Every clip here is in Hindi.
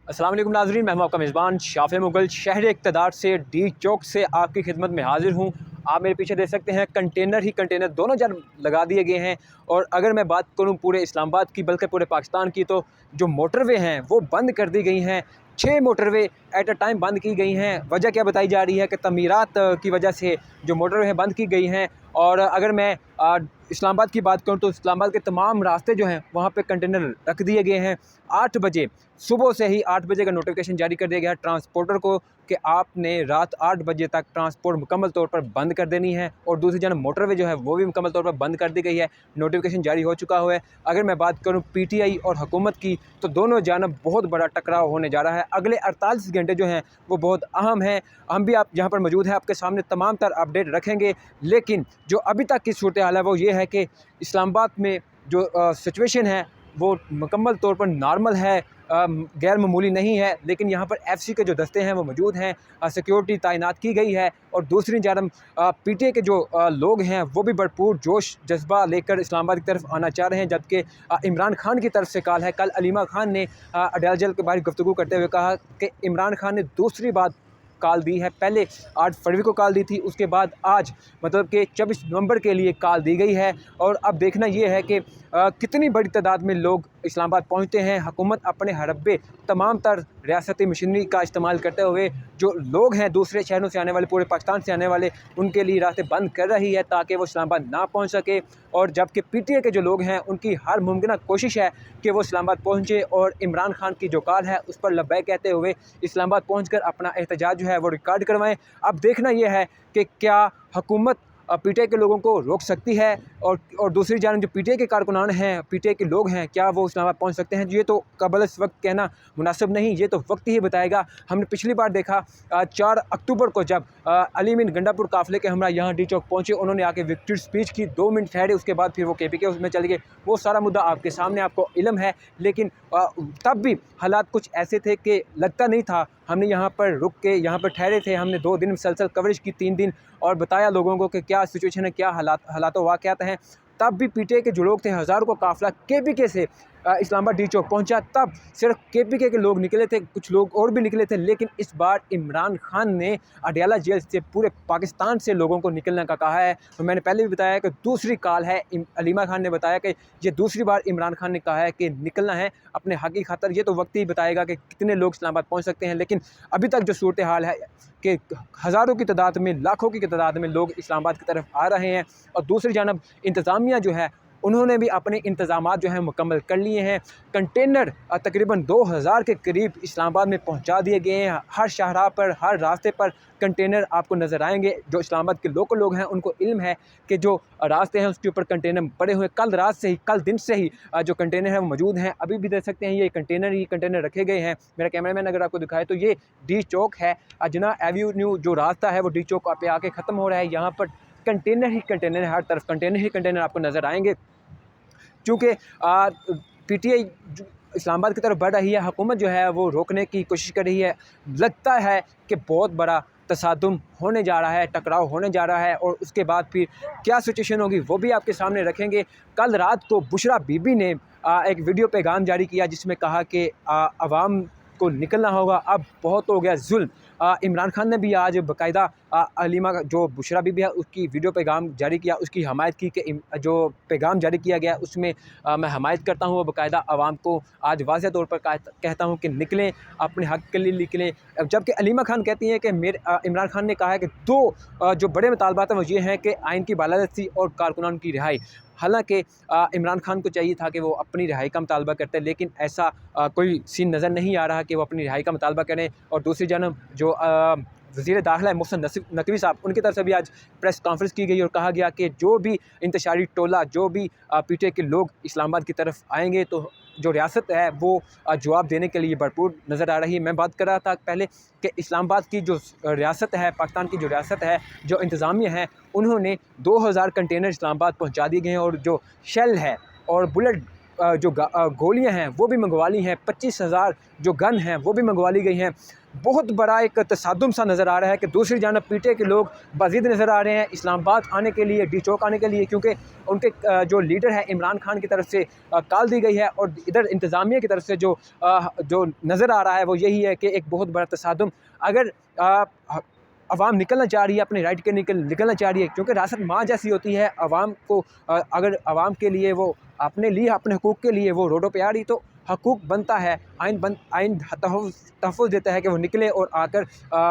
अस्सलाम वालेकुम नाज़रीन, मैं हूं आपका मेज़बान शाफ़े मुग़ल शहर इक़्तिदार से डी चौक से आपकी खिदमत में हाज़िर हूं। आप मेरे पीछे देख सकते हैं कंटेनर ही कंटेनर दोनों जगह लगा दिए गए हैं। और अगर मैं बात करूं पूरे इस्लामाबाद की बल्कि पूरे पाकिस्तान की, तो जो मोटरवे हैं वो बंद कर दी गई हैं। 6 मोटरवे एट अ टाइम बंद की गई हैं। वजह क्या बताई जा रही है कि तमीरात की वजह से जो मोटरवे हैं बंद की गई हैं। और अगर मैं इस्लामाबाद की बात करूं तो इस्लामाबाद के तमाम रास्ते जो हैं वहाँ पे कंटेनर रख दिए गए हैं। 8 बजे सुबह से ही 8 बजे का नोटिफिकेशन जारी कर दिया गया है ट्रांसपोर्टर को कि आपने रात 8 बजे तक ट्रांसपोर्ट मुकम्मल तौर पर बंद कर देनी है। और दूसरी जानब मोटरवे जो है वो भी मुकम्मल तौर पर बंद कर दी गई है। नोटिफिकेशन जारी हो चुका है। अगर मैं बात करूं पीटीआई और हुकूमत की, तो दोनों जानब बहुत बड़ा टकराव होने जा रहा है। अगले 48 घंटे जो हैं वो बहुत अहम हैं। हम भी आप यहाँ पर मौजूद हैं, आपके सामने तमाम तर अपडेट रखेंगे। लेकिन जो अभी तक की सूरत हाल है वो ये है कि इस्लामाबाद में जो सिचुएशन है वो मुकम्मल तौर पर नॉर्मल है, गैर मामूली नहीं है। लेकिन यहाँ पर एफसी के जो दस्ते हैं वो मौजूद हैं, सिक्योरिटी तैनात की गई है। और दूसरी जानब पीटीए के जो लोग हैं वो भी भरपूर जोश जज्बा लेकर इस्लामाबाद की तरफ आना चाह रहे हैं। जबकि इमरान खान की तरफ से कॉल है। कल अलीमा खान ने अडयाल जेल के बाहर गुफ्तगू करते हुए कहा कि इमरान खान ने दूसरी बात कॉल दी है। पहले 8 फरवरी को कॉल दी थी, उसके बाद आज मतलब कि 24 नवंबर के लिए कॉल दी गई है। और अब देखना ये है कि कितनी बड़ी तादाद में लोग इस्लामाबाद पहुंचते हैं। हुकूमत अपने हरबे तमाम तर रियासती मशीनरी का इस्तेमाल करते हुए जो लोग हैं दूसरे शहरों से आने वाले, पूरे पाकिस्तान से आने वाले, उनके लिए रास्ते बंद कर रही है ताकि वो इस्लामाबाद ना पहुंच सके। और जबकि पीटीए के जो लोग हैं उनकी हर मुमकिन कोशिश है कि वो इस्लामाबाद पहुंचे और इमरान खान की जो कॉल है उस पर लब्बैक कहते हुए इस्लामाबाद पहुंचकर अपना एहतजाज जो है वो रिकॉर्ड करवाएं। अब देखना यह है कि क्या हुकूमत पीटीआई के लोगों को रोक सकती है और दूसरी जानब जो पीटीआई के कारकुनान हैं, पीटीआई के लोग हैं, क्या वो इस्लामाबाद पहुंच सकते हैं। ये तो कबल इस वक्त कहना मुनासिब नहीं, ये तो वक्त ही बताएगा। हमने पिछली बार देखा 4 अक्टूबर को जब अली मीन गंडापुर काफिले के हमरा यहाँ डी चौक पहुँचे, उन्होंने आके विक्ट्री स्पीच की, 2 मिनट ठहरे, उसके बाद फिर वो केपीके उसमें चले गए। वो सारा मुद्दा आपके सामने, आपको इल्म है। लेकिन तब भी हालात कुछ ऐसे थे कि लगता नहीं था। हमने यहाँ पर रुक के यहाँ पर ठहरे थे, हमने 2 दिन मुसलसल कवरेज की, 3 दिन, और बताया लोगों को कि क्या सिचुएशन है, क्या हालात वाक़यात हैं। तब भी पीटीआई के जो लोग थे, हज़ारों का काफ़िला केपीके से इस्लामाबाद डी चौक पहुंचा। तब सिर्फ केपीके के लोग निकले थे, कुछ लोग और भी निकले थे। लेकिन इस बार इमरान खान ने अडयाला जेल से पूरे पाकिस्तान से लोगों को निकलने का कहा है। और मैंने पहले भी बताया कि दूसरी कॉल है। अलीमा खान ने बताया कि ये दूसरी बार इमरान खान ने कहा है कि निकलना है अपने हक़ की खातर। ये तो वक्त ही बताएगा कि कितने लोग इस्लामाबाद पहुँच सकते हैं। लेकिन अभी तक जो सूरत हाल है कि हज़ारों की तादाद में, लाखों की तादाद में लोग इस्लामाबाद की तरफ आ रहे हैं। और दूसरी जानब इंतज़ामिया जो है उन्होंने भी अपने इंतज़ामात जो हैं मुकम्मल कर लिए हैं। कंटेनर तकरीबन 2000 के करीब इस्लामाबाद में पहुंचा दिए गए हैं। हर शाहराह पर, हर रास्ते पर कंटेनर आपको नज़र आएंगे। जो इस्लामाबाद के लोकल लोग हैं उनको इल्म है कि जो रास्ते हैं उसके ऊपर कंटेनर पड़े हुए, कल रात से ही, कल दिन से ही जो कंटेनर है वो मौजूद हैं। अभी भी देख सकते हैं ये कंटेनर रखे गए हैं। मेरा कैमरामैन अगर आपको दिखाए तो ये डी चौक है, जिन्ना एवेन्यू जो रास्ता है वो डी चौक पे आके ख़त्म हो रहा है। यहाँ पर कंटेनर ही कंटेनर है, हर तरफ कंटेनर ही कंटेनर आपको नज़र आएंगे। चूँकि पीटीआई इस्लामाबाद की तरफ बढ़ रही है, हुकूमत जो है वो रोकने की कोशिश कर रही है। लगता है कि बहुत बड़ा तसादुम होने जा रहा है, टकराव होने जा रहा है। और उसके बाद फिर क्या सिचुएशन होगी वो भी आपके सामने रखेंगे। कल रात को बुशरा बीबी ने एक वीडियो पैगाम जारी किया जिसमें कहा कि अवाम को निकलना होगा, अब बहुत हो गया जुल्म। इमरान खान ने भी आज बाकायदा अलीमा जो बुशरा बीबी है उसकी वीडियो पैगाम जारी किया, उसकी हमायत की कि जो पैगाम जारी किया गया उसमें मैं हमायत करता हूँ। वो बाकायदा आवाम को आज वाज़ेह तौर पर कहता हूँ कि निकलें, अपने हक़ के लिए निकलें। जबकि अलीमा खान कहती हैं कि इमरान खान ने कहा है कि 2 जो बड़े मुतालबात हैं वो ये हैं कि आइन की बालादस्ती और कारकुनान की रिहाई। हालांकि इमरान खान को चाहिए था कि वो अपनी रिहाई का मुतालबा करते, लेकिन ऐसा कोई सीन नज़र नहीं आ रहा कि वो अपनी रिहाई का मुतालबा करें। और दूसरी जानब जो वज़ीर दाखिला है मोहसिन नकवी साहब, उनकी तरफ से भी आज प्रेस कॉन्फ्रेंस की गई और कहा गया कि जो भी इंतशारी टोला, जो भी पीटीआई के लोग इस्लामाबाद की तरफ आएंगे तो जो रियासत है वो जवाब देने के लिए भरपूर नज़र आ रही है। मैं बात कर रहा था पहले कि इस्लामाबाद की जो रियासत है, पाकिस्तान की जो रियासत है, जो इंतज़ामिया है, उन्होंने 2000 कंटेनर इस्लामाबाद पहुंचा दिए गए हैं। और जो शेल है और बुलेट जो गोलियां हैं वो भी मंगवा ली हैं। 25,000 जो गन हैं वो भी मंगवा ली गई हैं। बहुत बड़ा एक तसादुम सा नज़र आ रहा है कि दूसरी जानब पीटीआई के लोग मज़ीद नज़र आ रहे हैं इस्लामाबाद आने के लिए, डी चौक आने के लिए, क्योंकि उनके जो लीडर है इमरान खान की तरफ से कॉल दी गई है। और इधर इंतज़ामिया की तरफ से जो नज़र आ रहा है वो यही है कि एक बहुत बड़ा तसादुम, अगर अवाम निकलना चाह रही है, अपने राइट के निकलना चाह रही है, क्योंकि रियासत माँ जैसी होती है। अवाम को अगर अवाम के लिए वो अपने हकूक़ के लिए वो रोडों पे आ रही, तो हकूक़ बनता है, आइन तहफ़्फ़ुज़ देता है कि वो निकले और आकर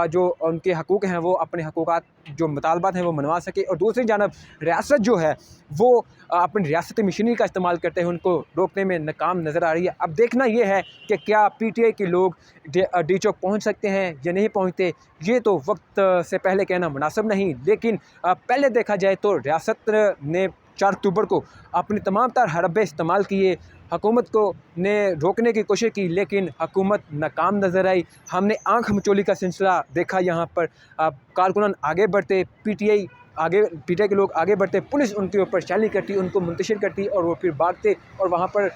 जो उनके हकूक़ हैं वो अपने हकूक़ात जो मुतालबात हैं वो मनवा सके। और दूसरी जानब रियासत जो है वो अपनी रियासती मशीनरी का इस्तेमाल करते हैं, उनको रोकने में नाकाम नज़र आ रही है। अब देखना ये है कि क्या पीटीआई के लोग डी चौक पहुँच सकते हैं या नहीं पहुँचते, ये तो वक्त से पहले कहना मुनासिब नहीं। लेकिन पहले देखा जाए तो रियासत ने 4 अक्टूबर को अपने तमाम तर हरबे इस्तेमाल किए, हुकूमत को ने रोकने की कोशिश की, लेकिन हुकूमत नाकाम नज़र आई। हमने आँख मचोली का सिलसिला देखा यहाँ पर। कारकुनान आगे बढ़ते, पीटीआई के लोग आगे बढ़ते, पुलिस उनके ऊपर शैली करती, उनको मुंतशिर करती और वो फिर भागते और वहाँ पर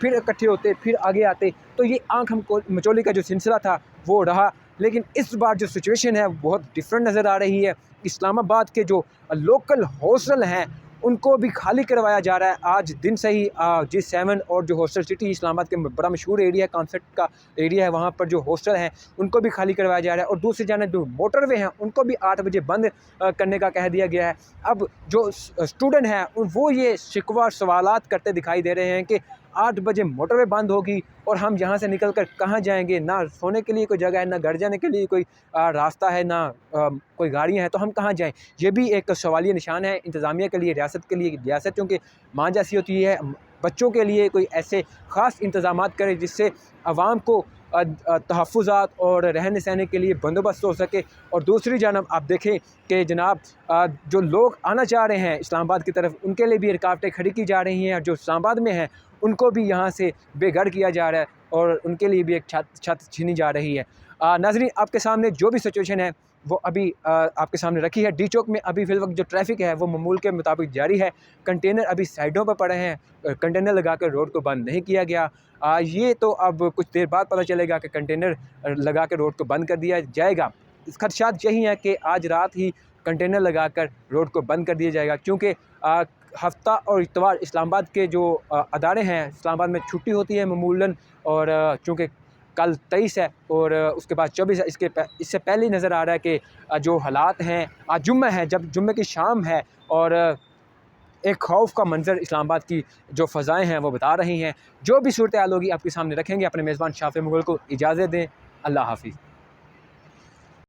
फिर इकट्ठे होते, फिर आगे आते। तो ये आँख मचोली का जो सिलसिला था वो रहा। लेकिन इस बार जो सिचुएशन है बहुत डिफरेंट नज़र आ रही है। इस्लामाबाद के जो लोकल हॉस्टल हैं उनको भी खाली करवाया जा रहा है। आज दिन से ही G7 और जो हॉस्टल सिटी इस्लामाबाद के बड़ा मशहूर एरिया है, कॉन्सेप्ट का एरिया है, वहाँ पर जो हॉस्टल हैं उनको भी खाली करवाया जा रहा है। और दूसरी जानब जो मोटरवे हैं उनको भी 8 बजे बंद करने का कह दिया गया है। अब जो स्टूडेंट हैं वो ये शिकवा और सवालात करते दिखाई दे रहे हैं कि 8 बजे मोटरवे बंद होगी और हम यहाँ से निकल कर कहाँ जाएंगे, ना सोने के लिए कोई जगह है, ना घर जाने के लिए कोई रास्ता है, ना कोई गाड़ियाँ हैं, तो हम कहाँ जाएं। ये भी एक सवालिया निशान है इंतज़ामिया के लिए, रियासत के लिए। रियासत क्योंकि माँ जैसी होती है, बच्चों के लिए कोई ऐसे ख़ास इंतज़ामात करे जिससे आवाम को तहफ़्फ़ुज़ात और रहने सहने के लिए बंदोबस्त हो सके। और दूसरी जानब आप देखें कि जनाब जो लोग आना चाह रहे हैं इस्लामाबाद की तरफ, उनके लिए भी रुकावटें खड़ी की जा रही हैं, और जो इस्लामाबाद में हैं उनको भी यहाँ से बेघर किया जा रहा है और उनके लिए भी एक छत छीनी जा रही है। नाज़रीन, आपके सामने जो भी सिचुएशन है वो अभी आपके सामने रखी है। डी चौक में अभी फ़िल वक्त जो ट्रैफिक है वो मामूल के मुताबिक जारी है। कंटेनर अभी साइडों पर पड़े हैं, कंटेनर लगाकर रोड को बंद नहीं किया गया। ये तो अब कुछ देर बाद पता चलेगा कि कंटेनर लगा कर रोड को बंद कर दिया जाएगा। इस खदशात यही हैं कि आज रात ही कंटेनर लगाकर रोड को बंद कर दिया जाएगा, क्योंकि हफ्ता और इतवार इस्लामाबाद के जो अदारे हैं, इस्लामाबाद में छुट्टी होती है मामूलन। और चूँकि कल 23 है और उसके बाद 24 है, इससे पहले ही नज़र आ रहा है कि जो हालात हैं, आज जुम्मा है, जब जुम्मे की शाम है और एक खौफ का मंजर इस्लामाबाद की जो फ़ज़ाएँ हैं वो बता रही हैं। जो भी सूरत हाल होगी आपके सामने रखेंगे। अपने मेज़बान शाफ़े मुग़ल को इजाज़त दें। अल्लाह हाफ़िज़।